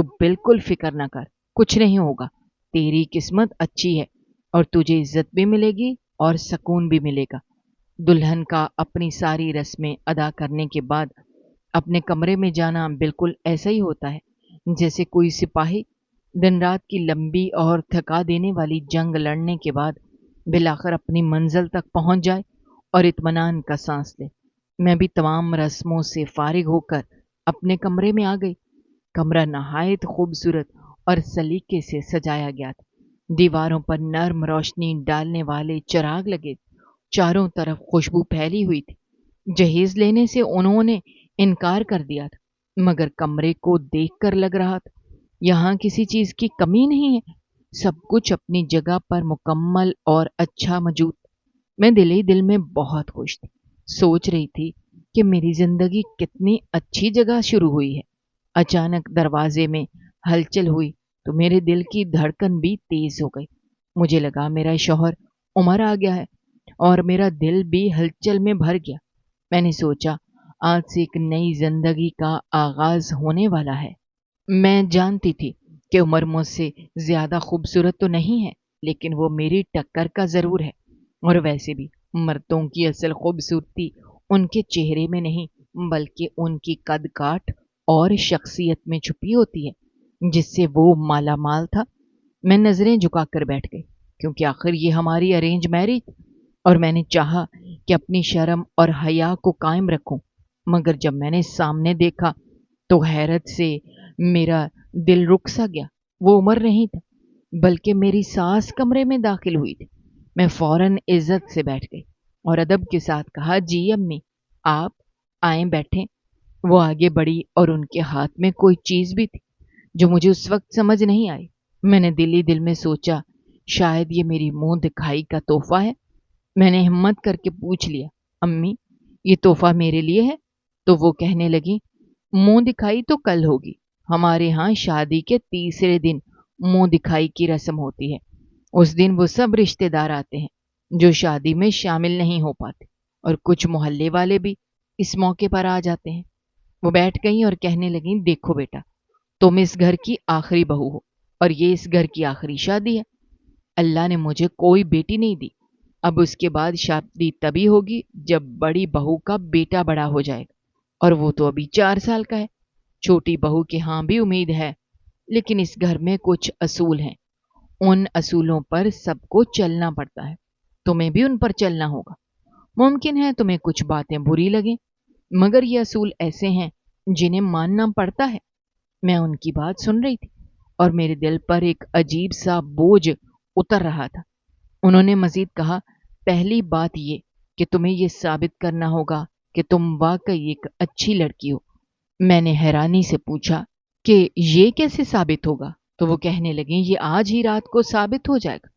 تو بالکل فکر نہ کر، کچھ نہیں ہوگا، تیری قسمت اچھی ہے اور تجھے عزت بھی ملے گی اور سکون بھی ملے گا۔ دلہن کا اپنی ساری رسمیں ادا کرنے کے بعد اپنے کمرے میں جانا بالکل ایسا ہی ہوتا ہے جیسے کوئی سپاہی دن رات کی لمبی اور تھکا دینے والی جنگ لڑنے کے بعد بالآخر اپنی منزل تک پہنچ جائے اور اطمینان کا سانس لے۔ میں بھی تمام رسموں سے فارغ ہو کر اپنے کمرے میں آ گئی۔ کمرہ نہایت خوبصورت اور سلیقے سے سجایا گیا تھا۔ دیواروں پر نرم روشنی ڈالنے والے چراغ لگے، چاروں طرف خوشبو پھیلی ہوئی تھی۔ جہیز لینے سے انہوں نے انکار کر دیا تھا، مگر کمرے کو دیکھ کر لگ رہا تھا یہاں کسی چیز کی کمی نہیں ہے، سب کچھ اپنی جگہ پر مکمل اور اچھا موجود۔ میں دل ہی دل میں بہت خوش تھی، سوچ رہی تھی کہ میری زندگی کتنی اچھی جگہ شروع ہوئی ہے۔ اچانک دروازے میں ہلچل ہوئی تو میرے دل کی دھڑکن بھی تیز ہو گئی۔ مجھے لگا میرا شوہر عمر آ گیا ہے اور میرا دل بھی ہلچل میں بھر گیا۔ میں نے سوچا آج سے ایک نئی زندگی کا آغاز ہونے والا ہے۔ میں جانتی تھی کہ عمر مجھ سے زیادہ خوبصورت تو نہیں ہے، لیکن وہ میری ٹکر کا ضرور ہے، اور ویسے بھی مردوں کی اصل خوبصورتی ان کے چہرے میں نہیں بلکہ ان کی قد کاٹ اور شخصیت میں چھپی ہوتی ہے جس سے وہ مالا مال تھا۔ میں نظریں جھکا کر بیٹھ گئی کیونکہ آخر یہ ہماری ارینج میرج تھی اور میں نے چاہا کہ اپنی شرم اور حیا کو قائم رکھوں، مگر جب میں نے سامنے دیکھا تو حیرت سے میرا دل رک سا گیا۔ وہ عمر نہیں تھا بلکہ میری ساس کمرے میں داخل ہوئی تھی۔ میں فوراً عزت سے بیٹھ گئی اور ادب کے ساتھ کہا، جی امی، آپ آئیں بیٹھیں۔ وہ آگے بڑھی اور ان کے ہاتھ میں کوئی چیز بھی تھی جو مجھے اس وقت سمجھ نہیں آئی۔ میں نے دل ہی دل میں سوچا شاید یہ میری منہ دکھائی کا تحفہ ہے۔ میں نے ہمت کر کے پوچھ لیا، امی یہ تحفہ میرے لیے ہے؟ تو وہ کہنے لگی، منہ دکھائی تو کل ہوگی، ہمارے ہاں شادی کے تیسرے دن منہ دکھائی کی رسم ہوتی ہے۔ اس دن وہ سب رشتے دار آتے ہیں جو شادی میں شامل نہیں ہو پاتے اور کچھ محلے والے بھی اس موقع پر آ جاتے ہیں۔ وہ بیٹھ گئیں اور کہنے لگیں، دیکھو بیٹا، تم اس گھر کی آخری بہو ہو اور یہ اس گھر کی آخری شادی ہے۔ اللہ نے مجھے کوئی بیٹی نہیں دی، اب اس کے بعد شادی تبھی ہوگی جب بڑی بہو کا بیٹا بڑا ہو جائے گا، اور وہ تو ابھی 4 سال کا ہے۔ چھوٹی بہو کے ہاں بھی امید ہے، لیکن اس گھر میں کچھ اصول ہیں، ان اصولوں پر سب کو چلنا پڑتا ہے، تمہیں بھی ان پر چلنا ہوگا۔ ممکن ہے تمہیں کچھ باتیں بری لگیں، مگر یہ اصول ایسے ہیں جنہیں ماننا پڑتا ہے۔ میں ان کی بات سن رہی تھی اور میرے دل پر ایک عجیب سا بوجھ اتر رہا تھا۔ انہوں نے مزید کہا، پہلی بات یہ کہ تمہیں یہ ثابت کرنا ہوگا کہ تم واقعی ایک اچھی لڑکی ہو۔ میں نے حیرانی سے پوچھا کہ یہ کیسے ثابت ہوگا؟ تو وہ کہنے لگیں، یہ آج ہی رات کو ثابت ہو جائے گا۔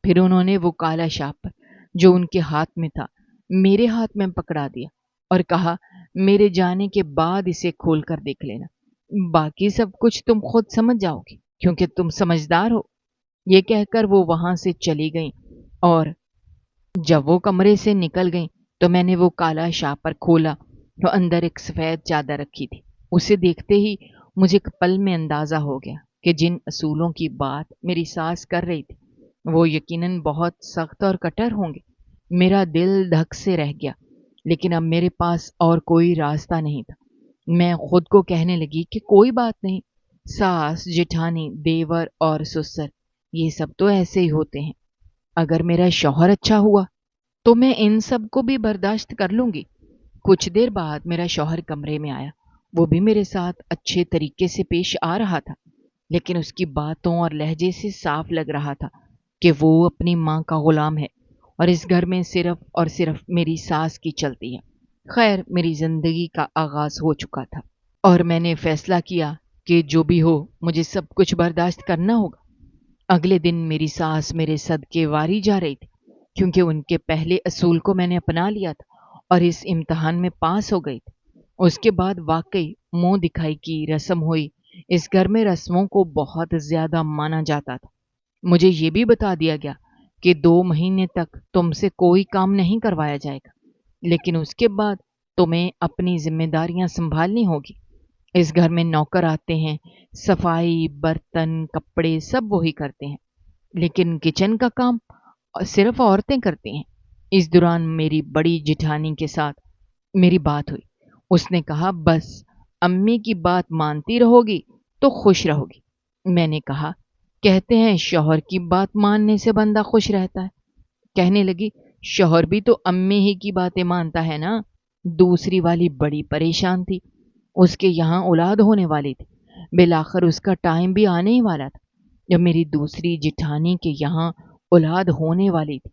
پھر انہوں نے وہ کالا شاپر جو ان کے ہاتھ میں تھا میرے ہاتھ میں پکڑا دیا اور کہا، میرے جانے کے بعد اسے کھول کر دیکھ لینا، باقی سب کچھ تم خود سمجھ جاؤ گی کیونکہ تم سمجھدار ہو۔ یہ کہہ کر وہ وہاں سے چلی گئیں، اور جب وہ کمرے سے نکل گئیں تو میں نے وہ کالا شاپر کھولا تو اندر ایک سفید چادر رکھی تھی۔ اسے دیکھتے ہی مجھے ایک پل میں اندازہ ہو گیا کہ جن اصولوں کی بات میری ساس کر رہی تھی وہ یقیناً بہت سخت اور کٹر ہوں گے۔ میرا دل دھک سے رہ گیا، لیکن اب میرے پاس اور کوئی راستہ نہیں تھا۔ میں خود کو کہنے لگی کہ کوئی بات نہیں، ساس، جٹھانی، دیور اور سسر یہ سب تو ایسے ہی ہوتے ہیں، اگر میرا شوہر اچھا ہوا تو میں ان سب کو بھی برداشت کر لوں گی۔ کچھ دیر بعد میرا شوہر کمرے میں آیا، وہ بھی میرے ساتھ اچھے طریقے سے پیش آ رہا تھا، لیکن اس کی باتوں اور لہجے سے صاف لگ رہا تھا کہ وہ اپنی ماں کا غلام ہے اور اس گھر میں صرف اور صرف میری ساس کی چلتی ہے۔ خیر، میری زندگی کا آغاز ہو چکا تھا اور میں نے فیصلہ کیا کہ جو بھی ہو مجھے سب کچھ برداشت کرنا ہوگا۔ اگلے دن میری ساس میرے صدقے واری جا رہی تھی کیونکہ ان کے پہلے اصول کو میں نے اپنا لیا تھا اور اس امتحان میں پاس ہو گئی تھی۔ اس کے بعد واقعی منہ دکھائی کی رسم ہوئی۔ اس گھر میں رسموں کو بہت زیادہ مانا جاتا تھا۔ مجھے یہ بھی بتا دیا گیا کہ 2 مہینے تک تم سے کوئی کام نہیں کروایا جائے گا، لیکن اس کے بعد تمہیں اپنی ذمہ داریاں سنبھالنی ہوگی۔ اس گھر میں نوکر آتے ہیں، صفائی، برتن، کپڑے سب وہی کرتے ہیں، لیکن کچن کا کام صرف عورتیں کرتی ہیں۔ اس دوران میری بڑی جٹھانی کے ساتھ میری بات ہوئی۔ اس نے کہا، بس امی کی بات مانتی رہو گی تو خوش رہو گی۔ میں نے کہا، کہتے ہیں شوہر کی بات ماننے سے بندہ خوش رہتا ہے۔ کہنے لگی، شوہر بھی تو امی ہی کی باتیں مانتا ہے نا۔ دوسری والی بڑی پریشان تھی، اس کے یہاں اولاد ہونے والی تھی، بالآخر اس کا ٹائم بھی آنے ہی والا تھا۔ جب میری دوسری جٹھانی کے یہاں اولاد ہونے والی تھی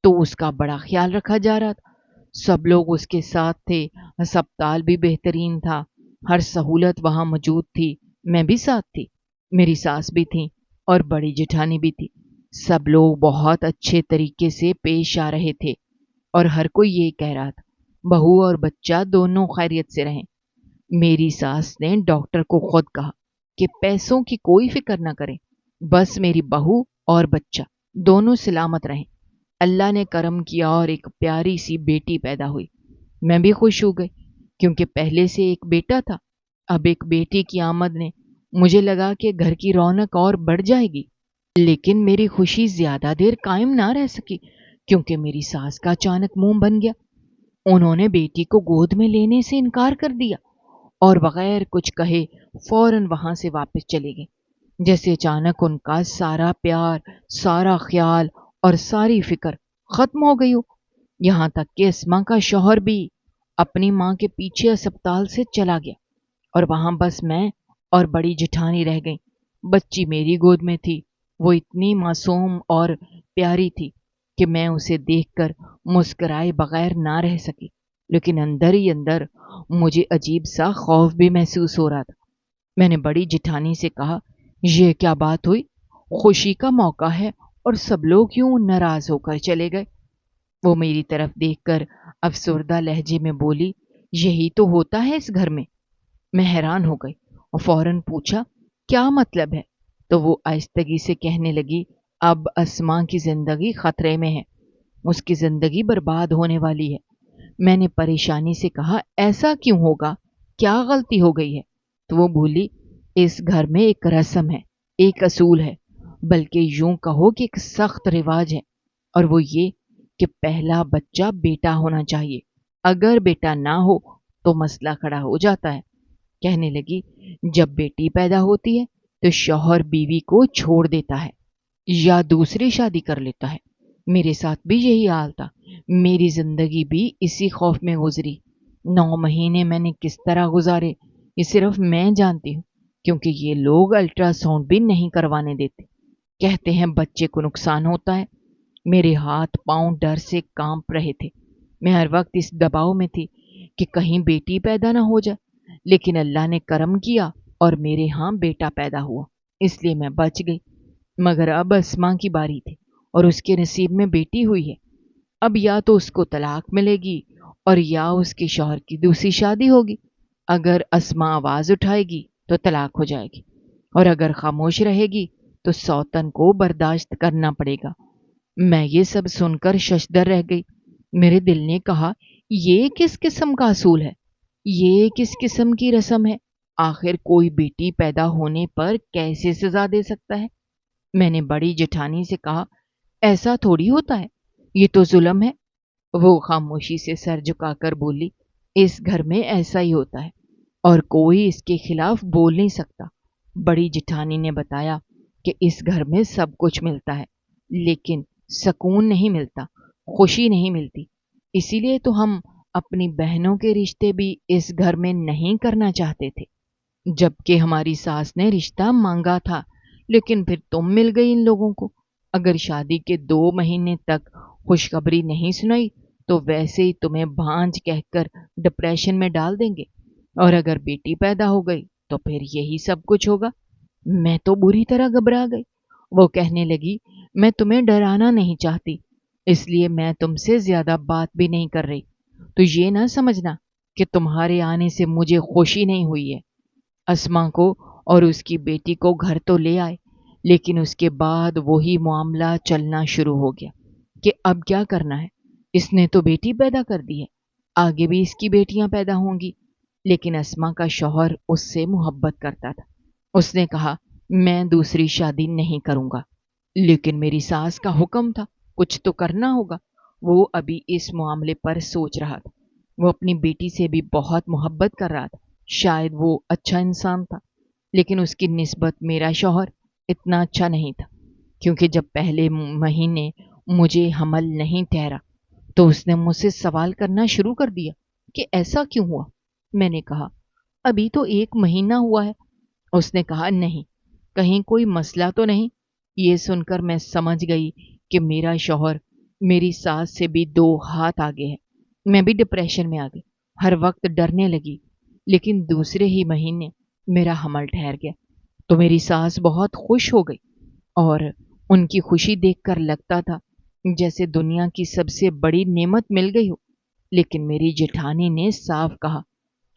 تو اس کا بڑا خیال رکھا جا رہا تھا، سب لوگ اس کے ساتھ تھے، ہسپتال بھی بہترین تھا، ہر سہولت وہاں موجود تھی، میں بھی ساتھ تھی، میری ساس بھی تھی اور بڑی جٹھانی بھی تھی۔ سب لوگ بہت اچھے طریقے سے پیش آ رہے تھے اور ہر کوئی یہ کہہ رہا تھا بہو اور بچہ دونوں خیریت سے رہیں۔ میری ساس نے ڈاکٹر کو خود کہا کہ پیسوں کی کوئی فکر نہ کریں، بس میری بہو اور بچہ دونوں سلامت رہیں۔ اللہ نے کرم کیا اور ایک پیاری سی بیٹی پیدا ہوئی۔ میں بھی خوش ہو گئی کیونکہ پہلے سے ایک بیٹا تھا، اب ایک بیٹی کی آمد نے مجھے لگا کہ گھر کی رونق اور بڑھ جائے گی۔ لیکن میری خوشی زیادہ دیر قائم نہ رہ سکی کیونکہ میری ساس کا اچانک منہ بن گیا۔ انہوں نے بیٹی کو گود میں لینے سے انکار کر دیا اور بغیر کچھ کہے فوراً وہاں سے واپس چلے گئے، جیسے اچانک ان کا سارا پیار، سارا خیال اور ساری فکر ختم ہو گئی ہو۔ یہاں تک کہ اسما کا شوہر بھی اپنی ماں کے پیچھے اسپتال سے چلا گیا اور وہاں بس میں اور بڑی جٹھانی رہ گئیں۔ بچی میری گود میں تھی، وہ اتنی معصوم اور پیاری تھی کہ میں اسے دیکھ کر مسکرائے بغیر نہ رہ سکی، لیکن اندر ہی اندر مجھے عجیب سا خوف بھی محسوس ہو رہا تھا۔ میں نے بڑی جٹھانی سے کہا، یہ کیا بات ہوئی؟ خوشی کا موقع ہے اور سب لوگ یوں ناراض ہو کر چلے گئے۔ وہ میری طرف دیکھ کر افسردہ لہجے میں بولی، یہی تو ہوتا ہے اس گھر میں۔ میں حیران ہو گئی اور فوراً پوچھا، کیا مطلب ہے؟ تو وہ آہستگی سے کہنے لگی، اب اسما کی زندگی خطرے میں ہے، اس کی زندگی برباد ہونے والی ہے۔ میں نے پریشانی سے کہا، ایسا کیوں ہوگا؟ کیا غلطی ہو گئی ہے؟ تو وہ بولی، اس گھر میں ایک رسم ہے، ایک اصول ہے، بلکہ یوں کہو کہ ایک سخت رواج ہے، اور وہ یہ کہ پہلا بچہ بیٹا ہونا چاہیے، اگر بیٹا نہ ہو تو مسئلہ کھڑا ہو جاتا ہے۔ کہنے لگی، جب بیٹی پیدا ہوتی ہے تو شوہر بیوی کو چھوڑ دیتا ہے یا دوسری شادی کر لیتا ہے۔ میرے ساتھ بھی یہی حال تھا، میری زندگی بھی اسی خوف میں گزری۔ 9 مہینے میں نے کس طرح گزارے یہ صرف میں جانتی ہوں، کیونکہ یہ لوگ الٹرا ساؤنڈ بھی نہیں کروانے دیتے، کہتے ہیں بچے کو نقصان ہوتا ہے۔ میرے ہاتھ پاؤں ڈر سے کانپ رہے تھے، میں ہر وقت اس دباؤ میں تھی کہ کہیں بیٹی پیدا نہ ہو جائے، لیکن اللہ نے کرم کیا اور میرے ہاں بیٹا پیدا ہوا، اس لیے میں بچ گئی۔ مگر اب اسما کی باری تھی اور اس کے نصیب میں بیٹی ہوئی ہے۔ اب یا تو اس کو طلاق ملے گی اور یا اس کے شوہر کی دوسری شادی ہوگی۔ اگر اسما آواز اٹھائے گی تو طلاق ہو جائے گی، اور اگر خاموش رہے گی تو سوتن کو برداشت کرنا پڑے گا۔ میں یہ سب سن کر ششدر رہ گئی۔ میرے دل نے کہا، یہ کس قسم کا اصول ہے؟ یہ کس قسم کی رسم ہے؟ آخر کوئی بیٹی پیدا ہونے پر کیسے سزا دے سکتا ہے؟ میں نے بڑی جٹھانی سے کہا، ایسا تھوڑی ہوتا ہے، یہ تو ظلم ہے۔ وہ خاموشی سے سر جھکا کر بولی، اس گھر میں ایسا ہی ہوتا ہے اور کوئی اس کے خلاف بول نہیں سکتا۔ بڑی جٹھانی نے بتایا کہ اس گھر میں سب کچھ ملتا ہے، لیکن سکون نہیں ملتا، خوشی نہیں ملتی، اسی لیے تو ہم اپنی بہنوں کے رشتے بھی اس گھر میں نہیں کرنا چاہتے تھے، جبکہ ہماری ساس نے رشتہ مانگا تھا، لیکن پھر تم مل گئی ان لوگوں کو۔ اگر شادی کے 2 مہینے تک خوشخبری نہیں سنائی تو ویسے ہی تمہیں بھانج کہہ کر ڈپریشن میں ڈال دیں گے، اور اگر بیٹی پیدا ہو گئی تو پھر یہی سب کچھ ہوگا۔ میں تو بری طرح گھبرا گئی۔ وہ کہنے لگی، میں تمہیں ڈرانا نہیں چاہتی، اس لیے میں تم سے زیادہ بات بھی نہیں کر رہی، تو یہ نہ سمجھنا کہ تمہارے آنے سے مجھے خوشی نہیں ہوئی ہے۔ اسما کو اور اس کی بیٹی کو گھر تو لے آئے، لیکن اس کے بعد وہی معاملہ چلنا شروع ہو گیا کہ اب کیا کرنا ہے، اس نے تو بیٹی پیدا کر دی ہے، آگے بھی اس کی بیٹیاں پیدا ہوں گی، لیکن اسما کا شوہر اس سے محبت کرتا تھا۔ اس نے کہا میں دوسری شادی نہیں کروں گا، لیکن میری ساس کا حکم تھا، کچھ تو کرنا ہوگا۔ وہ ابھی اس معاملے پر سوچ رہا تھا۔ وہ اپنی بیٹی سے بھی بہت محبت کر رہا تھا۔ شاید وہ اچھا انسان تھا، لیکن اس کی نسبت میرا شوہر اتنا اچھا نہیں تھا، کیونکہ جب پہلے مہینے مجھے حمل نہیں ٹھہرا تو اس نے مجھ سے سوال کرنا شروع کر دیا کہ ایسا کیوں ہوا؟ میں نے کہا ابھی تو 1 مہینہ ہوا ہے۔ اس نے کہا نہیں، کہیں کوئی مسئلہ تو نہیں؟ یہ سن کر میں سمجھ گئی کہ میرا شوہر میری ساس سے بھی 2 ہاتھ آگے ہے۔ میں بھی ڈپریشن میں آ گئی، ہر وقت ڈرنے لگی۔ لیکن دوسرے ہی مہینے میرا حمل ٹھہر گیا تو میری ساس بہت خوش ہو گئی، اور ان کی خوشی دیکھ کر لگتا تھا جیسے دنیا کی سب سے بڑی نعمت مل گئی ہو۔ لیکن میری جیٹھانی نے صاف کہا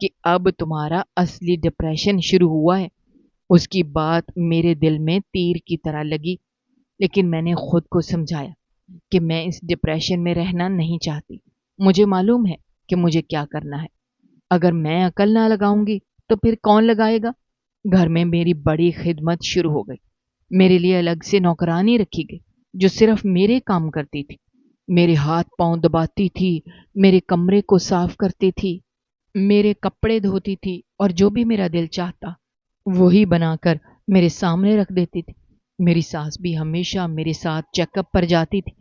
کہ اب تمہارا اصلی ڈپریشن شروع ہوا ہے۔ اس کی بات میرے دل میں تیر کی طرح لگی، لیکن میں نے خود کو سمجھایا کہ میں اس ڈپریشن میں رہنا نہیں چاہتی۔ مجھے معلوم ہے کہ مجھے کیا کرنا ہے۔ اگر میں عقل نہ لگاؤں گی تو پھر کون لگائے گا؟ گھر میں میری بڑی خدمت شروع ہو گئی۔ میرے لیے الگ سے نوکرانی رکھی گئی جو صرف میرے کام کرتی تھی، میرے ہاتھ پاؤں دباتی تھی، میرے کمرے کو صاف کرتی تھی، میرے کپڑے دھوتی تھی، اور جو بھی میرا دل چاہتا وہی بنا کر میرے سامنے رکھ دیتی تھی۔ میری ساس بھی ہمیشہ میرے ساتھ چیک اپ پر جاتی تھی،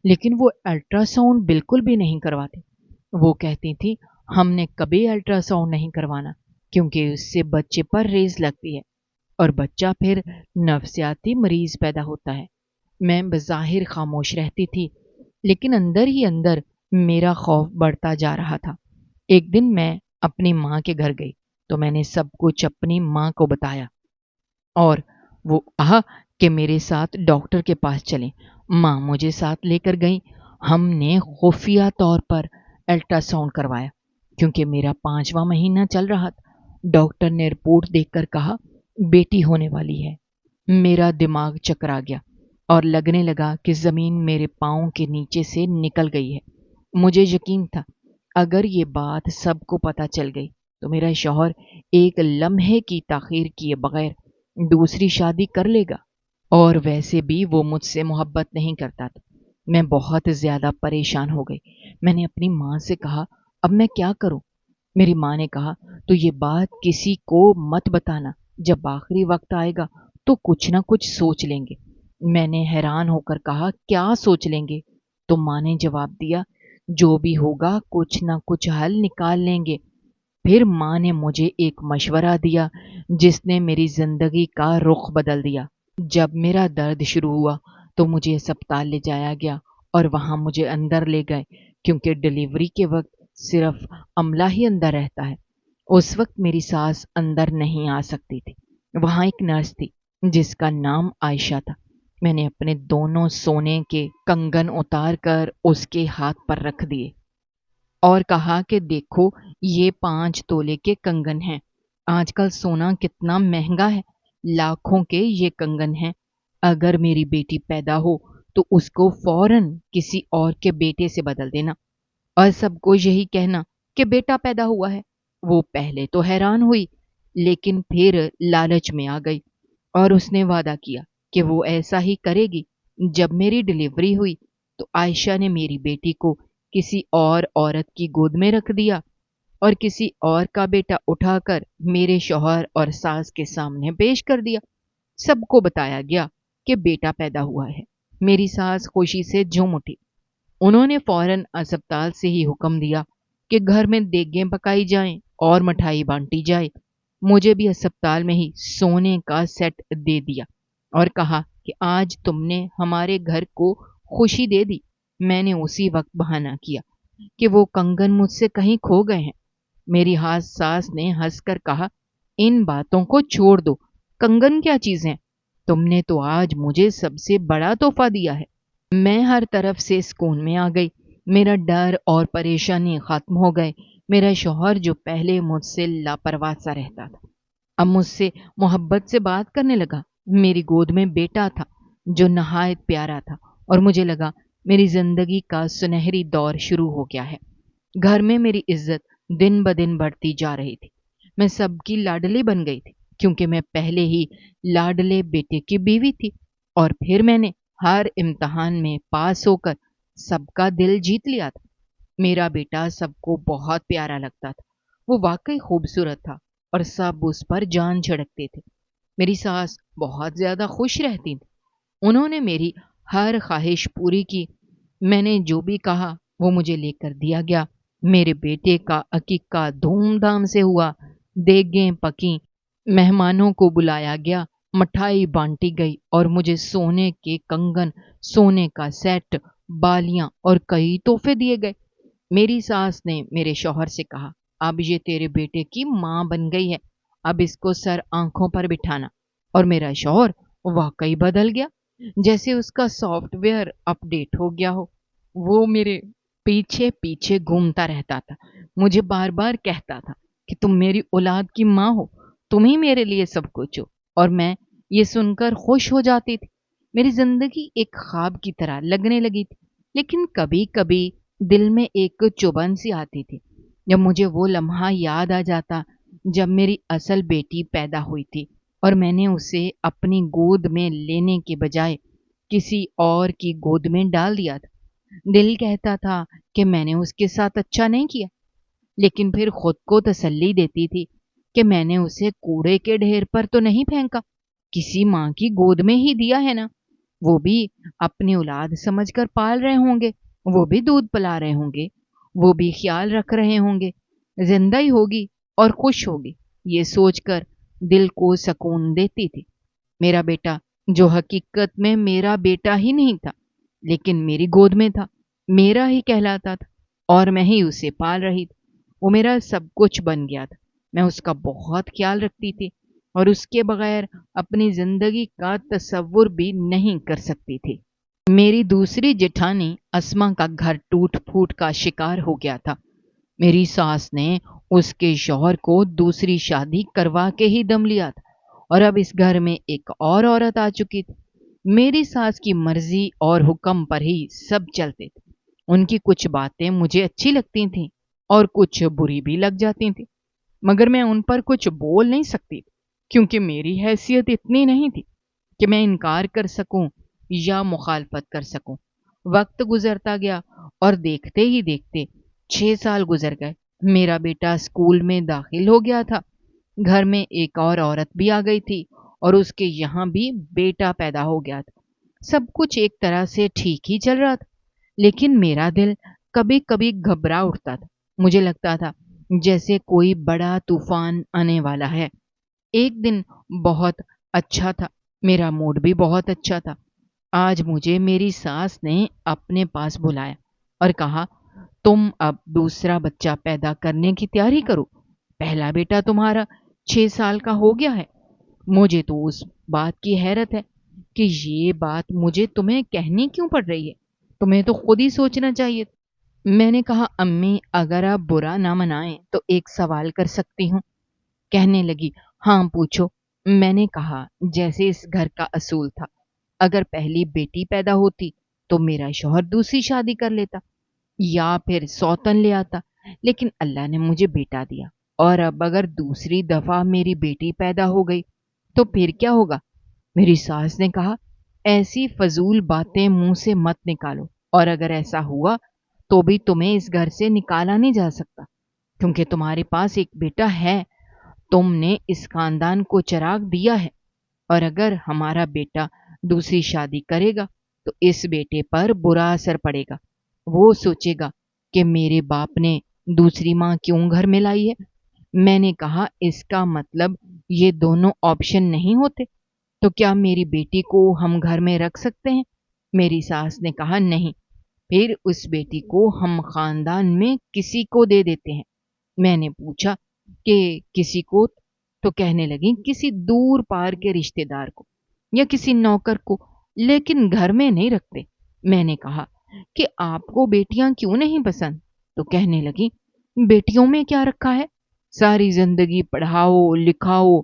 لیکن وہ الٹرا ساؤنڈ بالکل بھی نہیں کرواتے۔ وہ کہتی تھی ہم نے کبھی الٹرا ساؤنڈ نہیں کروانا، کیونکہ اس سے بچے پر ریز لگتی ہے اور بچہ پھر نفسیاتی مریض پیدا ہوتا ہے۔ میں بظاہر خاموش رہتی تھی، لیکن اندر ہی اندر میرا خوف بڑھتا جا رہا تھا۔ ایک دن میں اپنی ماں کے گھر گئی تو میں نے سب کچھ اپنی ماں کو بتایا، اور وہ کہا کہ میرے ساتھ ڈاکٹر کے پاس چلیں۔ ماں مجھے ساتھ لے کر گئیں۔ ہم نے خفیہ طور پر الٹرا ساؤنڈ کروایا کیونکہ میرا 5واں مہینہ چل رہا تھا۔ ڈاکٹر نے رپورٹ دیکھ کر کہا بیٹی ہونے والی ہے۔ میرا دماغ چکرا گیا اور لگنے لگا کہ زمین میرے پاؤں کے نیچے سے نکل گئی ہے۔ مجھے یقین تھا اگر یہ بات سب کو پتہ چل گئی تو میرا شوہر ایک لمحے کی تاخیر کیے بغیر دوسری شادی کر لے گا، اور ویسے بھی وہ مجھ سے محبت نہیں کرتا تھا۔ میں بہت زیادہ پریشان ہو گئی۔ میں نے اپنی ماں سے کہا اب میں کیا کروں؟ میری ماں نے کہا تو یہ بات کسی کو مت بتانا، جب آخری وقت آئے گا تو کچھ نہ کچھ سوچ لیں گے۔ میں نے حیران ہو کر کہا کیا سوچ لیں گے؟ تو ماں نے جواب دیا جو بھی ہوگا کچھ نہ کچھ حل نکال لیں گے۔ پھر ماں نے مجھے ایک مشورہ دیا جس نے میری زندگی کا رخ بدل دیا۔ جب میرا درد شروع ہوا تو مجھے اسپتال لے جایا گیا اور وہاں مجھے اندر لے گئے، کیونکہ ڈلیوری کے وقت صرف عملہ ہی اندر رہتا ہے۔ اس وقت میری ساس اندر نہیں آ سکتی تھی۔ وہاں ایک نرس تھی جس کا نام عائشہ تھا۔ میں نے اپنے دونوں سونے کے کنگن اتار کر اس کے ہاتھ پر رکھ دیے اور کہا کہ دیکھو یہ 5 تولے کے کنگن ہیں۔ آج کل سونا کتنا مہنگا ہے، لاکھوں کے یہ کنگن ہیں۔ اگر میری بیٹی پیدا ہو تو اس کو فوراً کسی اور کے بیٹے سے بدل دینا، اور سب کو یہی کہنا کہ بیٹا پیدا ہوا ہے۔ وہ پہلے تو حیران ہوئی، لیکن پھر لالچ میں آ گئی اور اس نے وعدہ کیا کہ وہ ایسا ہی کرے گی۔ جب میری ڈلیوری ہوئی تو عائشہ نے میری بیٹی کو کسی اور عورت کی گود میں رکھ دیا اور کسی اور کا بیٹا اٹھا کر میرے شوہر اور ساس کے سامنے پیش کر دیا۔ سب کو بتایا گیا کہ بیٹا پیدا ہوا ہے۔ میری ساس خوشی سے جھوم اٹھی۔ انہوں نے فوراً اسپتال سے ہی حکم دیا کہ گھر میں دیگیں پکائی جائیں اور مٹھائی بانٹی جائے۔ مجھے بھی اسپتال میں ہی سونے کا سیٹ دے دیا اور کہا کہ آج تم نے ہمارے گھر کو خوشی دے دی۔ میں نے اسی وقت بہانہ کیا کہ وہ کنگن مجھ سے کہیں کھو گئے ہیں۔ میری ساس نے ہنس کر کہا ان باتوں کو چھوڑ دو، کنگن کیا چیز ہیں؟ تم نے تو آج مجھے سب سے بڑا تحفہ دیا ہے۔ میں ہر طرف سے سکون میں آ گئی۔ میرا ڈر اور پریشانی ختم ہو گئے۔ میرا شوہر جو پہلے مجھ سے لاپرواہ سا رہتا تھا اب مجھ سے محبت سے بات کرنے لگا۔ میری گود میں بیٹا تھا جو نہایت پیارا تھا، اور مجھے لگا میری زندگی کا سنہری دور شروع ہو گیا ہے۔ گھر میں میری عزت دن بدن بڑھتی جا رہی تھی۔ میں سب کی لاڈلی بن گئی تھی کیونکہ میں پہلے ہی لاڈلے بیٹے کی بیوی تھی، اور پھر میں نے ہر امتحان میں پاس ہو کر سب کا دل جیت لیا تھا۔ میرا بیٹا سب کو بہت پیارا لگتا تھا، وہ واقعی خوبصورت تھا اور سب اس پر جان چھڑکتے تھے۔ میری ساس بہت زیادہ خوش رہتی تھی، انہوں نے میری ہر خواہش پوری کی۔ میں نے جو بھی کہا وہ مجھے لے کر دیا گیا۔ میرے بیٹے کا عقیقہ دھوم دھام سے ہوا، دیگیں پکیں، مہمانوں کو بلایا گیا، مٹھائی بانٹی گئی اور مجھے سونے کے کنگن، سونے کا سیٹ، بالیاں اور کئی تحفے دیے گئے۔ میری ساس نے میرے شوہر سے کہا، اب یہ تیرے بیٹے کی ماں بن گئی ہے، اب اس کو سر آنکھوں پر بٹھانا۔ اور میرا شوہر واقعی بدل گیا، جیسے اس کا سافٹ ویئر اپ ڈیٹ ہو گیا ہو۔ وہ میرے پیچھے پیچھے گھومتا رہتا تھا، مجھے بار بار کہتا تھا کہ تم میری اولاد کی ماں ہو، تم ہی میرے لیے سب کچھ ہو، اور میں یہ سن کر خوش ہو جاتی تھی۔ میری زندگی ایک خواب کی طرح لگنے لگی تھی، لیکن کبھی کبھی دل میں ایک چبھن سی آتی تھی جب مجھے وہ لمحہ یاد آ جاتا جب میری اصل بیٹی پیدا ہوئی تھی اور میں نے اسے اپنی گود میں لینے کے بجائے کسی اور کی گود میں ڈال دیا تھا۔ دل کہتا تھا کہ میں نے اس کے ساتھ اچھا نہیں کیا، لیکن پھر خود کو تسلی دیتی تھی کہ میں نے اسے کوڑے کے ڈھیر پر تو نہیں پھینکا، کسی ماں کی گود میں ہی دیا ہے نا۔ وہ بھی اپنی اولاد سمجھ کر پال رہے ہوں گے، وہ بھی دودھ پلا رہے ہوں گے، وہ بھی خیال رکھ رہے ہوں گے، زندہ ہی ہوگی اور خوش ہوگی، یہ سوچ کر دل کو سکون دیتی تھی۔ میرا بیٹا، جو حقیقت میں میرا بیٹا ہی نہیں تھا لیکن میری گود میں تھا، میرا ہی کہلاتا تھا اور میں ہی اسے پال رہی تھی، وہ میرا سب کچھ بن گیا تھا۔ میں اس کا بہت خیال رکھتی تھی اور اس کے بغیر اپنی زندگی کا تصور بھی نہیں کر سکتی تھی۔ میری دوسری جٹھانی اسما کا گھر ٹوٹ پھوٹ کا شکار ہو گیا تھا۔ میری ساس نے اس کے شوہر کو دوسری شادی کروا کے ہی دم لیا تھا اور اب اس گھر میں ایک اور عورت آ چکی تھی۔ میری ساس کی مرضی اور حکم پر ہی سب چلتے تھے۔ ان کی کچھ باتیں مجھے اچھی لگتی تھیں اور کچھ بری بھی لگ جاتی تھیں، مگر میں ان پر کچھ بول نہیں سکتی تھی کیونکہ میری حیثیت اتنی نہیں تھی کہ میں انکار کر سکوں یا مخالفت کر سکوں۔ وقت گزرتا گیا اور دیکھتے ہی دیکھتے 6 سال گزر گئے۔ میرا بیٹا اسکول میں داخل ہو گیا تھا، گھر میں ایک اور عورت بھی آ گئی تھی اور اس کے یہاں بھی بیٹا پیدا ہو گیا تھا۔ سب کچھ ایک طرح سے ٹھیک ہی چل رہا تھا، لیکن میرا دل کبھی کبھی گھبرا اٹھتا تھا۔ مجھے لگتا تھا جیسے کوئی بڑا طوفان آنے والا ہے۔ ایک دن بہت اچھا تھا، میرا موڈ بھی بہت اچھا تھا۔ آج مجھے میری ساس نے اپنے پاس بلایا اور کہا، تم اب دوسرا بچہ پیدا کرنے کی تیاری کرو، پہلا بیٹا تمہارا 6 سال کا ہو گیا ہے۔ مجھے تو اس بات کی حیرت ہے کہ یہ بات مجھے تمہیں کہنی کیوں پڑ رہی ہے، تمہیں تو خود ہی سوچنا چاہیے۔ میں نے کہا، امی اگر آپ برا نہ منائیں تو ایک سوال کر سکتی ہوں؟ کہنے لگی، ہاں پوچھو۔ میں نے کہا، جیسے اس گھر کا اصول تھا، اگر پہلی بیٹی پیدا ہوتی تو میرا شوہر دوسری شادی کر لیتا یا پھر سوتن لے آتا، لیکن اللہ نے مجھے بیٹا دیا، اور اب اگر دوسری دفعہ میری بیٹی پیدا ہو گئی تو پھر کیا ہوگا؟ میری ساس نے کہا، ایسی فضول باتیں منہ سے مت نکالو، اور اگر ایسا ہوا تو بھی تمہیں اس گھر سے نکالا نہیں جا سکتا کیونکہ تمہارے پاس ایک بیٹا ہے، تم نے اس خاندان کو چراغ دیا ہے، اور اگر ہمارا بیٹا دوسری شادی کرے گا تو اس بیٹے پر برا اثر پڑے گا۔ وہ سوچے گا کہ میرے باپ نے دوسری ماں کیوں گھر میں لائی ہے۔ میں نے کہا، اس کا مطلب یہ دونوں آپشن نہیں ہوتے، تو کیا میری بیٹی کو ہم گھر میں رکھ سکتے ہیں؟ میری ساس نے کہا، نہیں، پھر اس بیٹی کو ہم خاندان میں کسی کو دے دیتے ہیں۔ میں نے پوچھا کہ کسی کو؟ تو کہنے لگی، کسی دور پار کے رشتے دار کو یا کسی نوکر کو، لیکن گھر میں نہیں رکھتے۔ میں نے کہا کہ آپ کو بیٹیاں کیوں نہیں پسند؟ تو کہنے لگی، بیٹیوں میں کیا رکھا ہے، ساری زندگی پڑھاؤ لکھاؤ،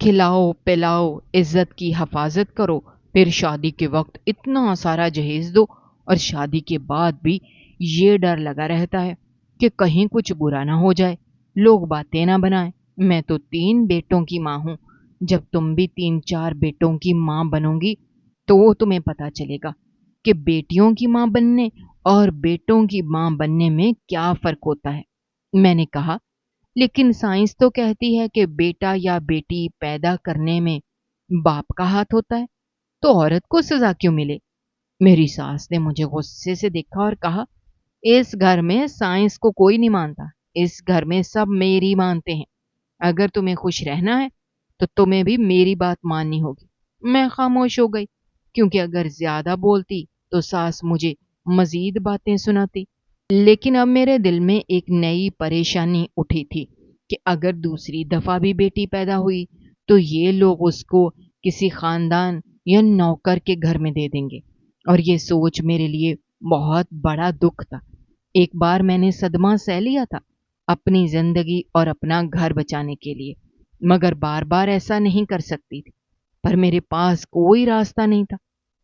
کھلاؤ پلاؤ، عزت کی حفاظت کرو، پھر شادی کے وقت اتنا سارا جہیز دو، اور شادی کے بعد بھی یہ ڈر لگا رہتا ہے کہ کہیں کچھ برا نہ ہو جائے، لوگ باتیں نہ بنائیں، میں تو 3 بیٹوں کی ماں ہوں. جب تم بھی 3-4 بیٹوں کی ماں بنو گی تو تمہیں پتا چلے گا کہ بیٹیوں کی ماں بننے اور بیٹوں کی ماں بننے میں کیا فرق ہوتا ہے. میں نے کہا لیکن سائنس تو کہتی ہے کہ بیٹا یا بیٹی پیدا کرنے میں باپ کا ہاتھ ہوتا ہے، تو عورت کو سزا کیوں ملے؟ میری ساس نے مجھے غصے سے دیکھا اور کہا اس گھر میں سائنس کو کوئی نہیں مانتا، اس گھر میں سب میری مانتے ہیں. اگر تمہیں خوش رہنا ہے تو تمہیں بھی میری بات ماننی ہوگی. میں خاموش ہو گئی کیونکہ اگر زیادہ بولتی تو ساس مجھے مزید باتیں سناتی. لیکن اب میرے دل میں ایک نئی پریشانی اٹھی تھی کہ اگر دوسری دفعہ بھی بیٹی پیدا ہوئی تو یہ لوگ اس کو کسی خاندان یا نوکر کے گھر میں دے دیں گے، اور یہ سوچ میرے لیے بہت بڑا دکھ تھا. ایک بار میں نے صدمہ سہ لیا تھا اپنی زندگی اور اپنا گھر بچانے کے لیے، مگر بار بار ایسا نہیں کر سکتی تھی. پر میرے پاس کوئی راستہ نہیں تھا.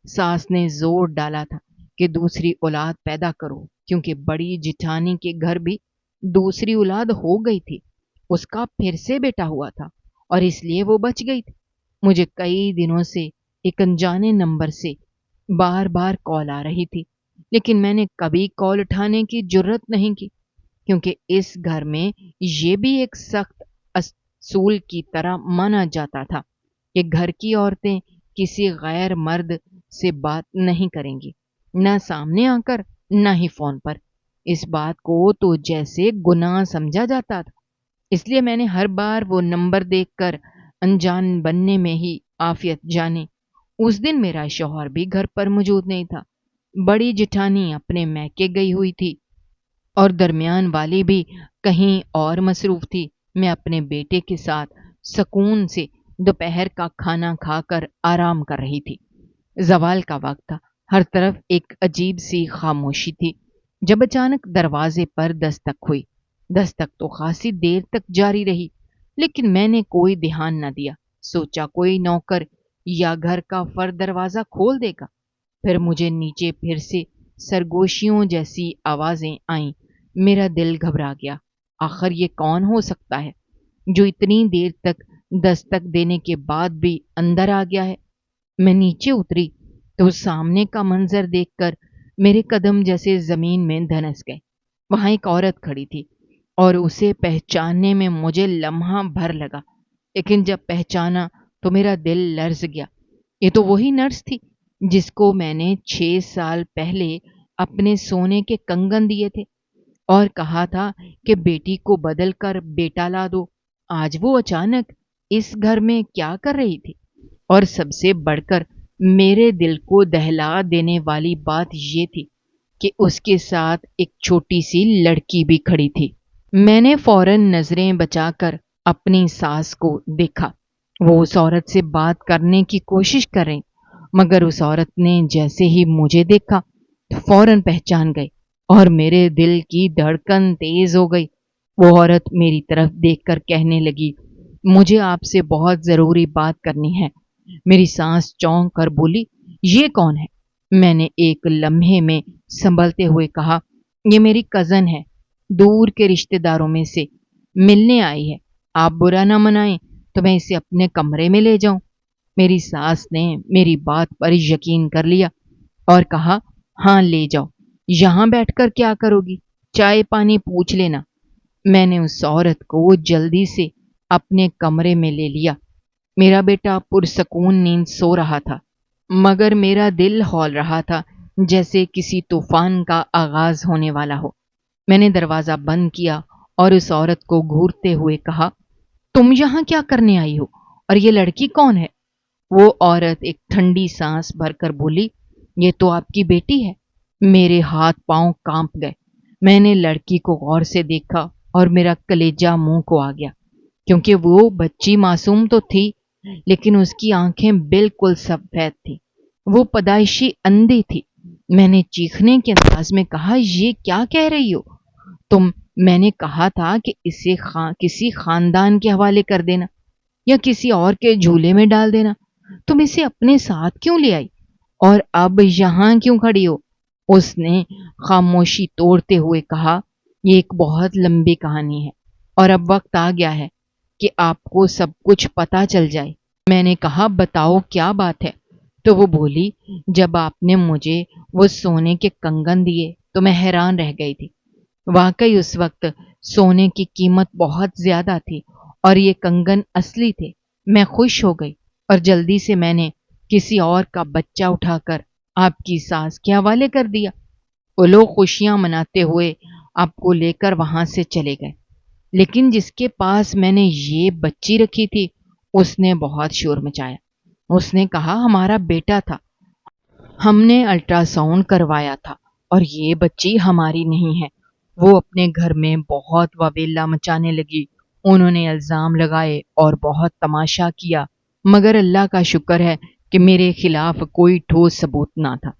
ساس نے زور ڈالا تھا کہ دوسری اولاد پیدا کرو کیونکہ بڑی جٹھانی کے گھر بھی دوسری اولاد ہو گئی تھی. اس کا پھر سے بیٹا ہوا تھا اور اس لیے وہ بچ گئی تھی. مجھے کئی دنوں سے ایک انجانے نمبر سے بار بار کال آ رہی تھی، لیکن میں نے کبھی کال اٹھانے کی جرت نہیں کی کیونکہ اس گھر میں یہ بھی ایک سخت اصول کی طرح مانا جاتا تھا کہ گھر کی عورتیں کسی غیر مرد سے بات نہیں کریں گی، نہ سامنے آ کر نہ ہی فون پر. اس بات کو تو جیسے گناہ سمجھا جاتا تھا. اس لیے میں نے ہر بار وہ نمبر دیکھ کر انجان بننے میں ہی عافیت جانی. اس دن میرا شوہر بھی گھر پر موجود نہیں تھا. بڑی جٹھانی اپنے میکے گئی ہوئی تھی اور درمیان والی بھی کہیں اور مصروف تھی. میں اپنے بیٹے کے ساتھ سکون سے دوپہر کا کھانا کھا کر آرام کر رہی تھی. زوال کا وقت تھا. ہر طرف ایک عجیب سی خاموشی تھی جب اچانک دروازے پر دستک ہوئی. دستک تو خاصی دیر تک جاری رہی لیکن میں نے کوئی دھیان نہ دیا. سوچا کوئی نوکر یا گھر کا فرد دروازہ کھول دے گا. پھر مجھے نیچے پھر سے سرگوشیوں جیسی آوازیں آئیں. میرا دل گھبرا گیا. آخر یہ کون ہو سکتا ہے جو اتنی دیر تک دستک دینے کے بعد بھی اندر آ گیا ہے؟ میں نیچے اتری تو سامنے کا منظر دیکھ کر میرے قدم جیسے زمین میں دھنس گئے. وہاں ایک عورت کھڑی تھی اور اسے پہچاننے میں مجھے لمحہ بھر لگا، لیکن جب پہچانا تو میرا دل لرز گیا. یہ تو وہی نرس تھی جس کو میں نے 6 سال پہلے اپنے سونے کے کنگن دیے تھے اور کہا تھا کہ بیٹی کو بدل کر بیٹا لا دو. آج وہ اچانک اس گھر میں کیا کر رہی تھی؟ اور سب سے بڑھ کر میرے دل کو دہلا دینے والی بات یہ تھی کہ اس کے ساتھ ایک چھوٹی سی لڑکی بھی کھڑی تھی. میں نے فوراً نظریں بچا کر اپنی ساس کو دیکھا. وہ اس عورت سے بات کرنے کی کوشش کر رہی، مگر اس عورت نے جیسے ہی مجھے دیکھا تو فوراً پہچان گئی اور میرے دل کی دھڑکن تیز ہو گئی. وہ عورت میری طرف دیکھ کر کہنے لگی مجھے آپ سے بہت ضروری بات کرنی ہے. میری سانس چونک کر بولی یہ کون ہے؟ میں نے ایک لمحے میں سنبھلتے ہوئے کہا یہ میری کزن ہے، دور کے رشتہ داروں میں سے ملنے آئی ہے. آپ برا نہ منائیں تو میں اسے اپنے کمرے میں لے جاؤں. میری ساس نے میری بات پر یقین کر لیا اور کہا ہاں لے جاؤ. یہاں بیٹھ کر کیا کرو گی؟ چائے پانی پوچھ لینا. میں نے اس عورت کو جلدی سے اپنے کمرے میں لے لیا. میرا بیٹا پرسکون نیند سو رہا تھا مگر میرا دل ہول رہا تھا جیسے کسی طوفان کا آغاز ہونے والا ہو. میں نے دروازہ بند کیا اور اس عورت کو گھورتے ہوئے کہا تم یہاں کیا کرنے آئی ہو اور یہ لڑکی کون ہے؟ وہ عورت ایک ٹھنڈی سانس بھر کر بولی یہ تو آپ کی بیٹی ہے. میرے ہاتھ پاؤں کانپ گئے. میں نے لڑکی کو غور سے دیکھا اور میرا کلیجہ منہ کو آ گیا کیونکہ وہ بچی معصوم تو تھی لیکن اس کی آنکھیں بالکل سفید تھیں. وہ پیدائشی اندھی تھی. میں نے چیخنے کے انداز میں کہا یہ کیا کہہ رہی ہو تم؟ میں نے کہا تھا کہ اسے کسی خاندان کے حوالے کر دینا یا کسی اور کے جھولے میں ڈال دینا. تم اسے اپنے ساتھ کیوں لے آئی اور اب یہاں کیوں کھڑی ہو؟ اس نے خاموشی توڑتے ہوئے کہا یہ ایک بہت لمبی کہانی ہے اور اب وقت آ گیا ہے کہ آپ کو سب کچھ پتا چل جائے۔ میں نے کہا بتاؤ کیا بات ہے؟ تو وہ بولی جب آپ نے مجھے وہ سونے کے کنگن دیے تو میں حیران رہ گئی تھی۔ واقعی اس وقت سونے کی قیمت بہت زیادہ تھی اور یہ کنگن اصلی تھے۔ میں خوش ہو گئی اور جلدی سے میں نے کسی اور کا بچہ اٹھا کر آپ کی ساس کے حوالے کر دیا۔ وہ لوگ خوشیاں مناتے ہوئے آپ کو لے کر وہاں سے چلے گئے، لیکن جس کے پاس میں نے یہ بچی رکھی تھی اس نے بہت شور مچایا۔ اس نے کہا ہمارا بیٹا تھا، ہم نے الٹرا ساؤنڈ کروایا تھا اور یہ بچی ہماری نہیں ہے۔ وہ اپنے گھر میں بہت وبیلا مچانے لگی۔ انہوں نے الزام لگائے اور بہت تماشا کیا، مگر اللہ کا شکر ہے کہ میرے خلاف کوئی ٹھوس ثبوت نہ تھا،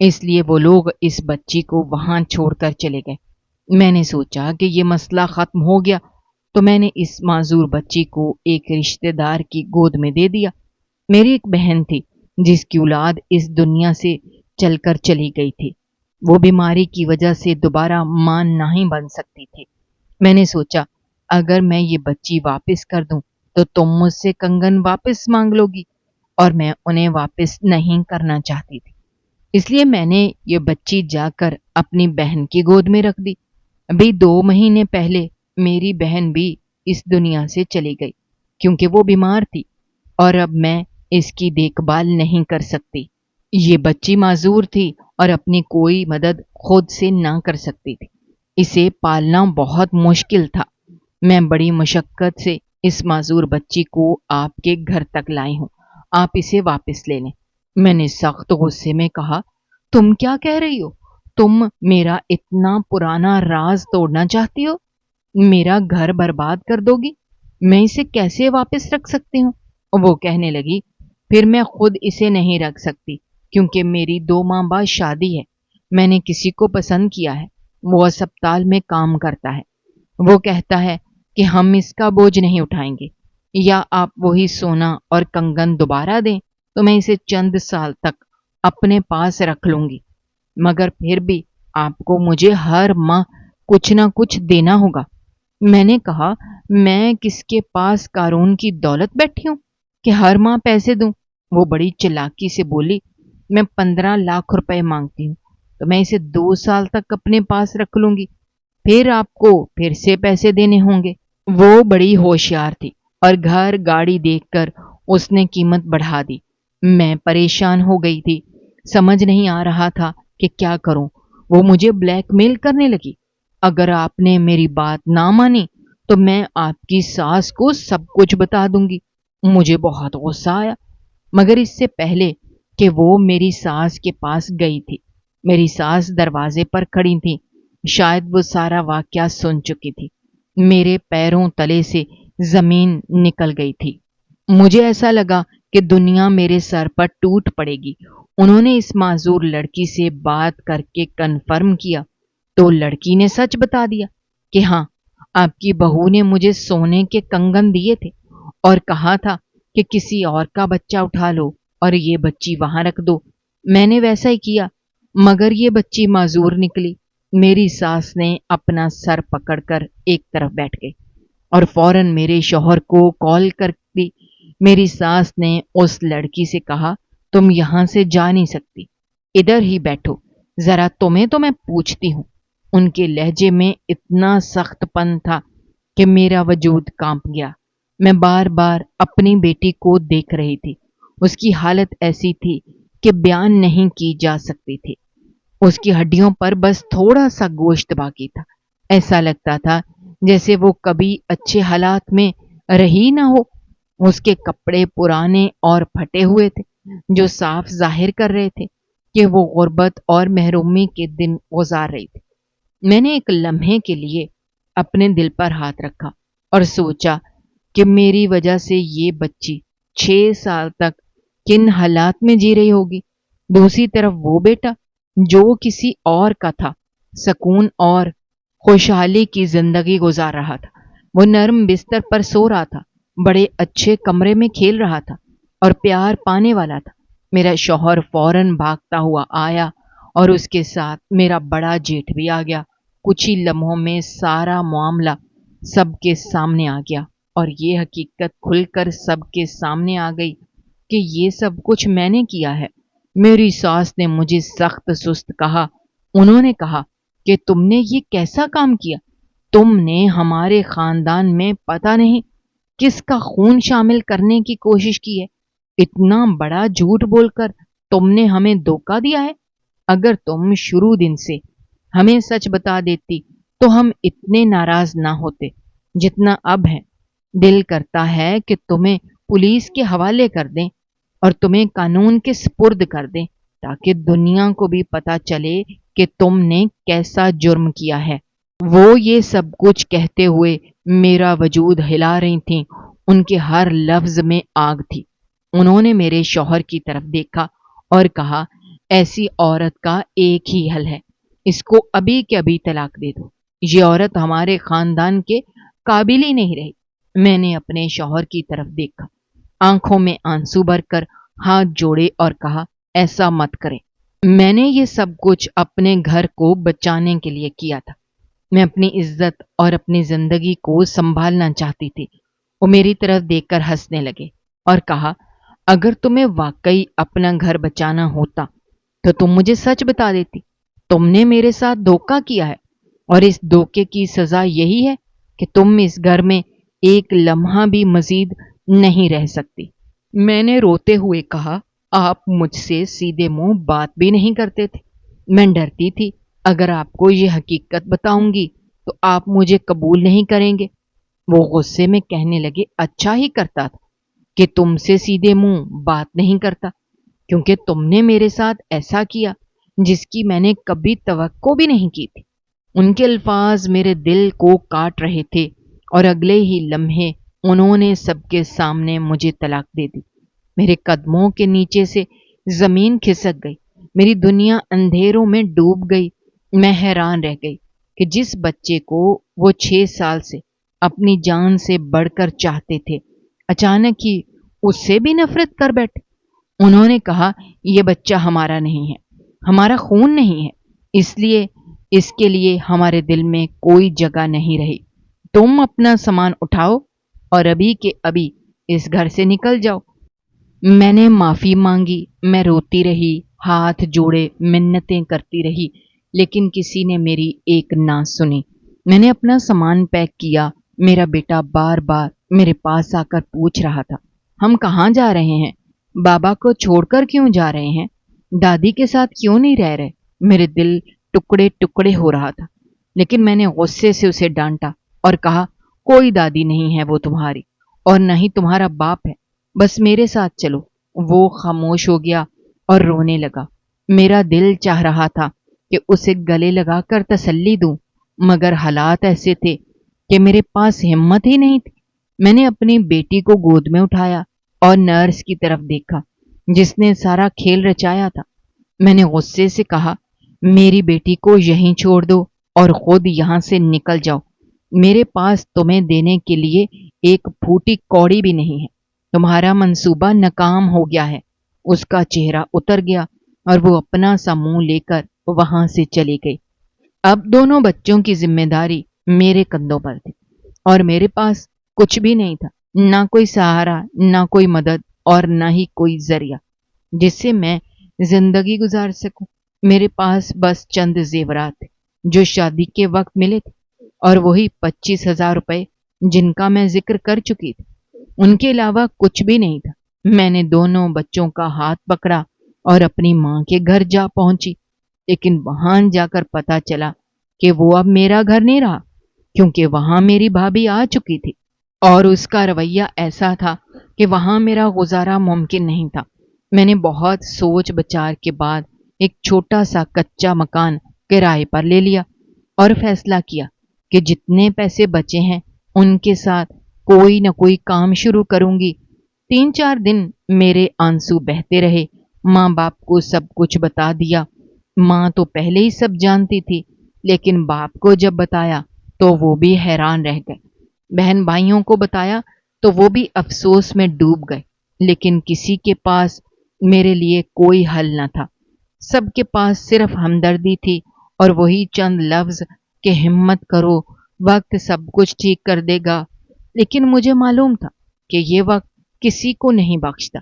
اس لیے وہ لوگ اس بچی کو وہاں چھوڑ کر چلے گئے۔ میں نے سوچا کہ یہ مسئلہ ختم ہو گیا تو میں نے اس معذور بچی کو ایک رشتہ دار کی گود میں دے دیا۔ میری ایک بہن تھی جس کی اولاد اس دنیا سے چل کر چلی گئی تھی۔ وہ بیماری کی وجہ سے دوبارہ ماں نہیں بن سکتی تھی۔ میں نے سوچا اگر میں یہ بچی واپس کر دوں تو تم مجھ سے کنگن واپس مانگ لو گی، اور میں انہیں واپس نہیں کرنا چاہتی تھی، اس لیے میں نے یہ بچی جا کر اپنی بہن کی گود میں رکھ دی۔ ابھی 2 مہینے پہلے میری بہن بھی اس دنیا سے چلی گئی کیونکہ وہ بیمار تھی اور اب میں اس کی دیکھ بھال نہیں کر سکتی۔ یہ بچی معذور تھی اور اپنی کوئی مدد خود سے نہ کر سکتی تھی۔ اسے پالنا بہت مشکل تھا۔ میں بڑی مشقت سے اس معذور بچی کو آپ کے گھر تک لائی ہوں، آپ اسے واپس لے لیں۔ میں نے سخت غصے میں کہا تم کیا کہہ رہی ہو؟ تم میرا اتنا پرانا راز توڑنا چاہتی ہو؟ میرا گھر برباد کر دو گی؟ میں اسے کیسے واپس رکھ سکتی ہوں؟ وہ کہنے لگی پھر میں خود اسے نہیں رکھ سکتی کیونکہ میری 2 ماہ بعد شادی ہے۔ میں نے کسی کو پسند کیا ہے، وہ اسپتال میں کام کرتا ہے۔ وہ کہتا ہے کہ ہم اس کا بوجھ نہیں اٹھائیں گے، یا آپ وہی سونا اور کنگن دوبارہ دیں تو میں اسے چند سال تک اپنے پاس رکھ لوں گی، مگر پھر بھی آپ کو مجھے ہر ماہ کچھ نہ کچھ دینا ہوگا۔ میں نے کہا میں کس کے پاس قارون کی دولت بیٹھی ہوں کہ ہر ماہ پیسے دوں؟ وہ بڑی چلاکی سے بولی میں 15 لاکھ روپے مانگتی ہوں تو میں اسے 2 سال تک اپنے پاس رکھ لوں گی، پھر آپ کو پھر سے پیسے دینے ہوں گے۔ وہ بڑی ہوشیار تھی اور گھر گاڑی دیکھ کر اس نے قیمت بڑھا دی۔ میں پریشان ہو گئی تھی، سمجھ نہیں آ رہا تھا کہ کیا کروں۔ وہ مجھے بلیک میل کرنے لگی، اگر آپ نے میری بات نہ مانی تو میں آپ کی ساس کو سب کچھ بتا دوں گی۔ مجھے بہت غصہ آیا، مگر اس سے پہلے کہ وہ میری ساس کے پاس گئی تھی، میری ساس دروازے پر کھڑی تھی، شاید وہ سارا واقعہ سن چکی تھی۔ میرے پیروں تلے سے زمین نکل گئی تھی۔ مجھے ایسا لگا کہ دنیا میرے سر پر ٹوٹ پڑے گی۔ انہوں نے اس معذور لڑکی سے بات کر کے کنفرم کیا تو لڑکی نے سچ بتا دیا کہ ہاں آپ کی بہو نے مجھے سونے کے کنگن دیے تھے اور کہا تھا کہ کسی اور کا بچہ اٹھا لو اور یہ بچی وہاں رکھ دو۔ میں نے ویسا ہی کیا، مگر یہ بچی معذور نکلی۔ میری ساس نے اپنا سر پکڑ کر ایک طرف بیٹھ گئی اور فوراً میرے شوہر کو کال کر دی۔ میری ساس نے اس لڑکی سے کہا تم یہاں سے جا نہیں سکتی، ادھر ہی بیٹھو، ذرا تمہیں تو میں پوچھتی ہوں۔ ان کے لہجے میں اتنا سخت پن تھا کہ میرا وجود کانپ گیا۔ میں بار بار اپنی بیٹی کو دیکھ رہی تھی، اس کی حالت ایسی تھی کہ بیان نہیں کی جا سکتی تھی۔ اس کی ہڈیوں پر بس تھوڑا سا گوشت باقی تھا، ایسا لگتا تھا جیسے وہ کبھی اچھے حالات میں رہی نہ ہو۔ اس کے کپڑے پرانے اور پھٹے ہوئے تھے جو صاف ظاہر کر رہے تھے کہ وہ غربت اور محرومی کے دن گزار رہی تھی۔ میں نے ایک لمحے کے لیے اپنے دل پر ہاتھ رکھا اور سوچا کہ میری وجہ سے یہ بچی 6 سال تک کن حالات میں جی رہی ہوگی۔ دوسری طرف وہ بیٹا جو کسی اور کا تھا، سکون اور خوشحالی کی زندگی گزار رہا تھا۔ وہ نرم بستر پر سو رہا تھا، بڑے اچھے کمرے میں کھیل رہا تھا اور پیار پانے والا تھا۔ میرا شوہر فوراً بھاگتا ہوا آیا اور اس کے ساتھ میرا بڑا جیٹھ بھی آ گیا۔ کچھ ہی لمحوں میں سارا معاملہ سب کے سامنے آ گیا۔ اور یہ حقیقت کھل کر سب کے سامنے آ گئی کہ یہ سب کچھ میں نے کیا ہے۔ میری ساس نے مجھے سخت سست کہا۔ انہوں نے کہا کہ تم نے یہ کیسا کام کیا؟ تم نے ہمارے خاندان میں پتہ نہیں کس کا خون شامل کرنے کی کوشش کی ہے۔ اتنا بڑا جھوٹ بول کر تم نے ہمیں دھوکہ دیا ہے۔ اگر تم شروع دن سے ہمیں سچ بتا دیتی تو ہم اتنے ناراض نہ ہوتے جتنا اب ہیں۔ دل کرتا ہے کہ تمہیں پولیس کے حوالے کر دیں اور تمہیں قانون کے سپرد کر دیں تاکہ دنیا کو بھی پتا چلے کہ تم نے کیسا جرم کیا ہے۔ وہ یہ سب کچھ کہتے ہوئے میرا وجود ہلا رہی تھیں۔ ان کے ہر لفظ میں آگ تھی۔ انہوں نے میرے شوہر کی طرف دیکھا اور کہا، ایسی عورت کا ایک ہی حل ہے، اس کو ابھی کے ابھی طلاق دے دو۔ یہ عورت ہمارے خاندان کے قابل ہی نہیں رہی۔ میں نے اپنے شوہر کی طرف دیکھا، آنکھوں میں آنسو بھر کر ہاتھ جوڑے اور کہا، ایسا مت کریں۔ میں نے یہ سب کچھ اپنے گھر کو بچانے کے لیے کیا تھا۔ میں اپنی عزت اور اپنی زندگی کو سنبھالنا چاہتی تھی۔ وہ میری طرف دیکھ کر ہنسنے لگے اور کہا، اگر تمہیں واقعی اپنا گھر بچانا ہوتا تو تم مجھے سچ بتا دیتی۔ تم نے میرے ساتھ دھوکہ کیا ہے اور اس دھوکے کی سزا یہی ہے کہ تم اس گھر میں ایک لمحہ بھی مزید نہیں رہ سکتی۔ میں نے روتے ہوئے کہا، آپ مجھ سے سیدھے منہ بات بھی نہیں کرتے تھے۔ میں ڈرتی تھی اگر آپ کو یہ حقیقت بتاؤں گی تو آپ مجھے قبول نہیں کریں گے۔ وہ غصے میں کہنے لگے، اچھا ہی کرتا تھا کہ تم سے سیدھے منہ بات نہیں کرتا، کیونکہ تم نے میرے ساتھ ایسا کیا جس کی میں نے کبھی توقع بھی نہیں کی تھی۔ ان کے الفاظ میرے دل کو کاٹ رہے تھے اور اگلے ہی لمحے انہوں نے سب کے سامنے مجھے طلاق دے دی۔ میرے قدموں کے نیچے سے زمین کھسک گئی، میری دنیا اندھیروں میں ڈوب گئی۔ میں حیران رہ گئی کہ جس بچے کو وہ 6 سال سے اپنی جان سے بڑھ کر چاہتے تھے، اچانک ہی اس سے بھی نفرت کر بیٹھے۔ انہوں نے کہا، یہ بچہ ہمارا نہیں ہے، ہمارا خون نہیں ہے، اس لیے اس کے لیے ہمارے دل میں کوئی جگہ نہیں رہی۔ تم اپنا سامان اٹھاؤ اور ابھی کے ابھی اس گھر سے نکل جاؤ۔ میں نے معافی مانگی، میں روتی رہی، ہاتھ جوڑے منتیں کرتی رہی، لیکن کسی نے میری ایک نہ سنی۔ میں نے اپنا سامان پیک کیا۔ میرا بیٹا بار بار میرے پاس آ کر پوچھ رہا تھا، ہم کہاں جا رہے ہیں؟ بابا کو چھوڑ کر کیوں جا رہے ہیں؟ دادی کے ساتھ کیوں نہیں رہ رہے؟ میرے دل ٹکڑے ٹکڑے ہو رہا تھا، لیکن میں نے غصے سے اسے ڈانٹا اور کہا، کوئی دادی نہیں ہے وہ تمہاری، اور نہ ہی تمہارا باپ ہے، بس میرے ساتھ چلو۔ وہ خاموش ہو گیا اور رونے لگا۔ میرا دل چاہ رہا تھا کہ اسے گلے لگا کر تسلی دوں، مگر حالات ایسے تھے کہ میرے پاس ہمت ہی نہیں تھی۔ میں نے اپنی بیٹی کو گود میں اٹھایا اور نرس کی طرف دیکھا جس نے سارا کھیل رچایا تھا۔ میں نے غصے سے کہا، میری بیٹی کو یہیں چھوڑ دو اور خود یہاں سے نکل جاؤ۔ میرے پاس تمہیں دینے کے لیے ایک پھوٹی کوڑی بھی نہیں ہے۔ تمہارا منصوبہ ناکام ہو گیا ہے۔ اس کا چہرہ اتر گیا اور وہ اپنا سا منہ لے کر وہاں سے چلی گئی۔ اب دونوں بچوں کی ذمہ داری میرے کندھوں پر تھی اور میرے پاس کچھ بھی نہیں تھا، نہ کوئی سہارا، نہ کوئی مدد اور نہ ہی کوئی ذریعہ جس سے میں زندگی گزار سکوں۔ میرے پاس بس چند زیورات تھے جو شادی کے وقت ملے تھے، اور وہی 25,000 روپے جن کا میں ذکر کر چکی تھی۔ ان کے علاوہ کچھ بھی نہیں تھا۔ میں نے دونوں بچوں کا ہاتھ پکڑا اور اپنی ماں کے گھر جا پہنچی، لیکن وہاں جا کر پتا چلا کہ وہ اب میرا گھر نہیں رہا، کیونکہ وہاں میری بھابھی آ چکی تھی اور اس کا رویہ ایسا تھا کہ وہاں میرا گزارا ممکن نہیں تھا۔ میں نے بہت سوچ بچار کے بعد ایک چھوٹا سا کچا مکان کرائے پر لے لیا اور فیصلہ کیا کہ جتنے پیسے بچے ہیں ان کے ساتھ کوئی نہ کوئی کام شروع کروں گی۔ 3-4 دن میرے آنسو بہتے رہے۔ ماں باپ کو سب کچھ بتا دیا۔ ماں تو پہلے ہی سب جانتی تھی، لیکن باپ کو جب بتایا تو وہ بھی حیران رہ گئے۔ بہن بھائیوں کو بتایا تو وہ بھی افسوس میں ڈوب گئے، لیکن کسی کے پاس میرے لیے کوئی حل نہ تھا۔ سب کے پاس صرف ہمدردی تھی اور وہی چند لفظ کہ ہمت کرو، وقت سب کچھ ٹھیک کر دے گا۔ لیکن مجھے معلوم تھا کہ یہ وقت کسی کو نہیں بخشتا،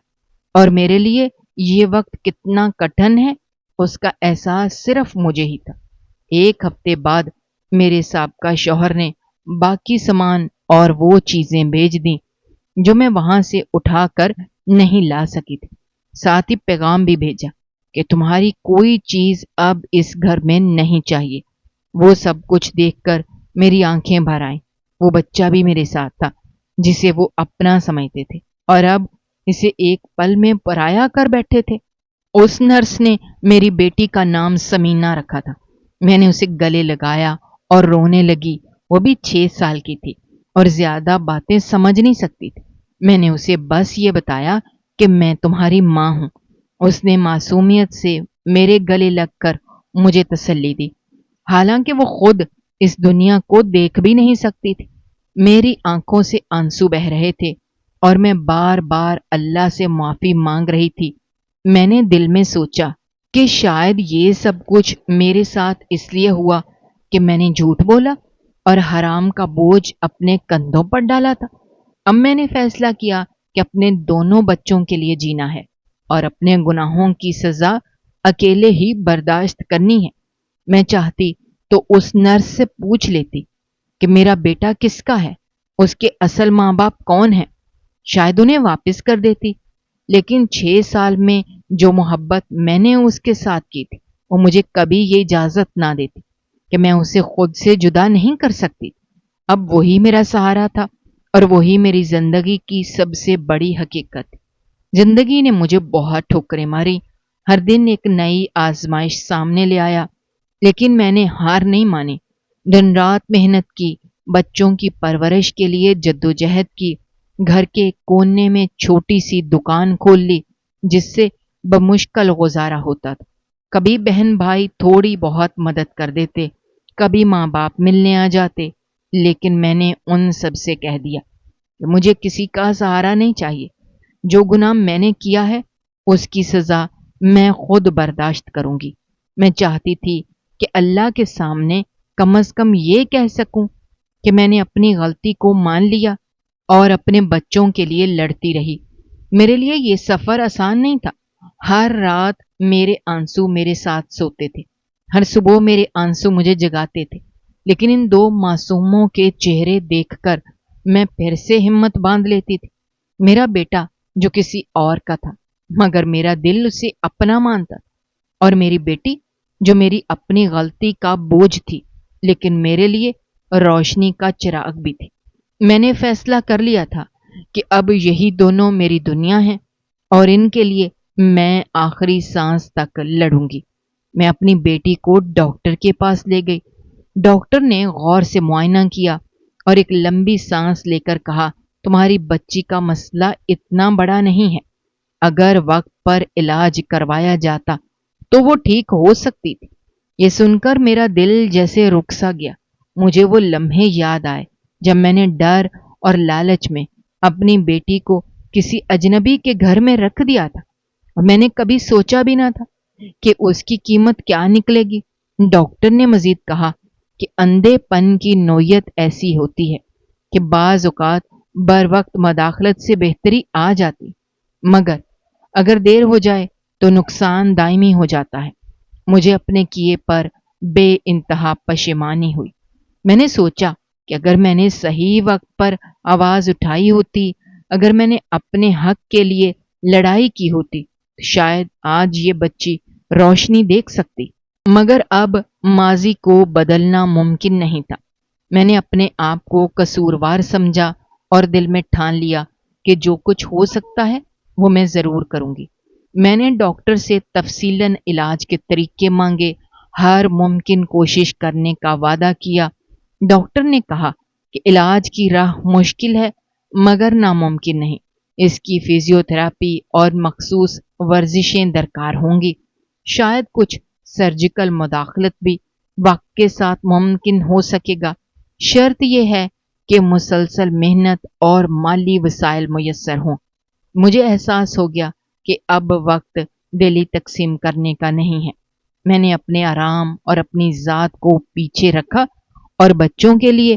اور میرے لیے یہ وقت کتنا کٹھن ہے اس کا احساس صرف مجھے ہی تھا۔ ایک ہفتے بعد میرے سابقہ شوہر نے باقی سامان اور وہ چیزیں بھیج دیں جو میں وہاں سے اٹھا کر نہیں لا سکی تھی۔ ساتھ ہی پیغام بھی بھیجا کہ تمہاری کوئی چیز اب اس گھر میں نہیں چاہیے۔ وہ سب کچھ دیکھ کر میری آنکھیں بھر آئیں۔ وہ بچہ بھی میرے ساتھ تھا جسے وہ اپنا سمجھتے تھے، اور اب اسے ایک پل میں پرایا کر بیٹھے تھے۔ اس نرس نے میری بیٹی کا نام سمینہ رکھا تھا۔ میں نے اسے گلے لگایا اور رونے لگی۔ وہ بھی 6 سال کی تھی اور زیادہ باتیں سمجھ نہیں سکتی تھی۔ میں نے اسے بس یہ بتایا کہ میں تمہاری ماں ہوں۔ اس نے معصومیت سے میرے گلے لگ کر مجھے تسلی دی، حالانکہ وہ خود اس دنیا کو دیکھ بھی نہیں سکتی تھی۔ میری آنکھوں سے آنسو بہہ رہے تھے اور میں بار بار اللہ سے معافی مانگ رہی تھی۔ میں نے دل میں سوچا کہ شاید یہ سب کچھ میرے ساتھ اس لیے ہوا کہ میں نے جھوٹ بولا اور حرام کا بوجھ اپنے کندھوں پر ڈالا تھا۔ اب میں نے فیصلہ کیا کہ اپنے دونوں بچوں کے لیے جینا ہے اور اپنے گناہوں کی سزا اکیلے ہی برداشت کرنی ہے۔ میں چاہتی تو اس نرس سے پوچھ لیتی کہ میرا بیٹا کس کا ہے، اس کے اصل ماں باپ کون ہیں، شاید انہیں واپس کر دیتی۔ لیکن 6 سال میں جو محبت میں نے اس کے ساتھ کی تھی وہ مجھے کبھی یہ اجازت نہ دیتی کہ میں اسے خود سے جدا نہیں کر سکتی۔ اب وہی میرا سہارا تھا اور وہی میری زندگی کی سب سے بڑی حقیقت۔ زندگی نے مجھے بہت ٹھوکریں ماری، ہر دن ایک نئی آزمائش سامنے لے آیا، لیکن میں نے ہار نہیں مانی۔ دن رات محنت کی، بچوں کی پرورش کے لیے جدوجہد کی، گھر کے کونے میں چھوٹی سی دکان کھول لی جس سے بمشکل گزارا ہوتا تھا۔ کبھی بہن بھائی تھوڑی بہت مدد کر دیتے، کبھی ماں باپ ملنے آ جاتے، لیکن میں نے ان سب سے کہہ دیا کہ مجھے کسی کا سہارا نہیں چاہیے۔ جو گناہ میں نے کیا ہے اس کی سزا میں خود برداشت کروں گی۔ میں چاہتی تھی کہ اللہ کے سامنے کم از کم یہ کہہ سکوں کہ میں نے اپنی غلطی کو مان لیا اور اپنے بچوں کے لیے لڑتی رہی۔ میرے لیے یہ سفر آسان نہیں تھا۔ ہر رات میرے آنسو میرے ساتھ سوتے تھے، ہر صبح میرے آنسو مجھے جگاتے تھے، لیکن ان دو معصوموں کے چہرے دیکھ کر میں پھر سے ہمت باندھ لیتی تھی۔ میرا بیٹا جو کسی اور کا تھا مگر میرا دل اسے اپنا مانتا تھا، اور میری بیٹی جو میری اپنی غلطی کا بوجھ تھی لیکن میرے لیے روشنی کا چراغ بھی تھی۔ میں نے فیصلہ کر لیا تھا کہ اب یہی دونوں میری دنیا ہیں اور ان کے لیے میں آخری سانس تک لڑوں گی۔ میں اپنی بیٹی کو ڈاکٹر کے پاس لے گئی۔ ڈاکٹر نے غور سے معائنہ کیا اور ایک لمبی سانس لے کر کہا، تمہاری بچی کا مسئلہ اتنا بڑا نہیں ہے، اگر وقت پر علاج کروایا جاتا تو وہ ٹھیک ہو سکتی تھی۔ یہ سن کر میرا دل جیسے رک سا گیا۔ مجھے وہ لمحے یاد آئے جب میں نے ڈر اور لالچ میں اپنی بیٹی کو کسی اجنبی کے گھر میں رکھ دیا تھا، اور میں نے کبھی سوچا بھی نہ تھا کہ اس کی قیمت کیا نکلے گی۔ ڈاکٹر نے مزید کہا کہ اندھے پن کی نوعیت ایسی ہوتی ہے کہ بعض اوقات بر وقت مداخلت سے بہتری آ جاتی، مگر اگر دیر ہو جائے تو نقصان دائمی ہو جاتا ہے۔ مجھے اپنے کیے پر بے انتہا پشیمانی ہوئی۔ میں نے سوچا کہ اگر میں نے صحیح وقت پر آواز اٹھائی ہوتی، اگر میں نے اپنے حق کے لیے لڑائی کی ہوتی تو شاید آج یہ بچی روشنی دیکھ سکتی، مگر اب ماضی کو بدلنا ممکن نہیں تھا۔ میں نے اپنے آپ کو قصوروار سمجھا اور دل میں ٹھان لیا کہ جو کچھ ہو سکتا ہے وہ میں ضرور کروں گی۔ میں نے ڈاکٹر سے تفصیلاً علاج کے طریقے مانگے، ہر ممکن کوشش کرنے کا وعدہ کیا۔ ڈاکٹر نے کہا کہ علاج کی راہ مشکل ہے مگر ناممکن نہیں، اس کی فزیوتھراپی اور مخصوص ورزشیں درکار ہوں گی، شاید کچھ سرجیکل مداخلت بھی وقت کے ساتھ ممکن ہو سکے گا، شرط یہ ہے کہ مسلسل محنت اور مالی وسائل میسر ہوں۔ مجھے احساس ہو گیا کہ اب وقت دلی تقسیم کرنے کا نہیں ہے۔ میں نے اپنے آرام اور اپنی ذات کو پیچھے رکھا اور بچوں کے لیے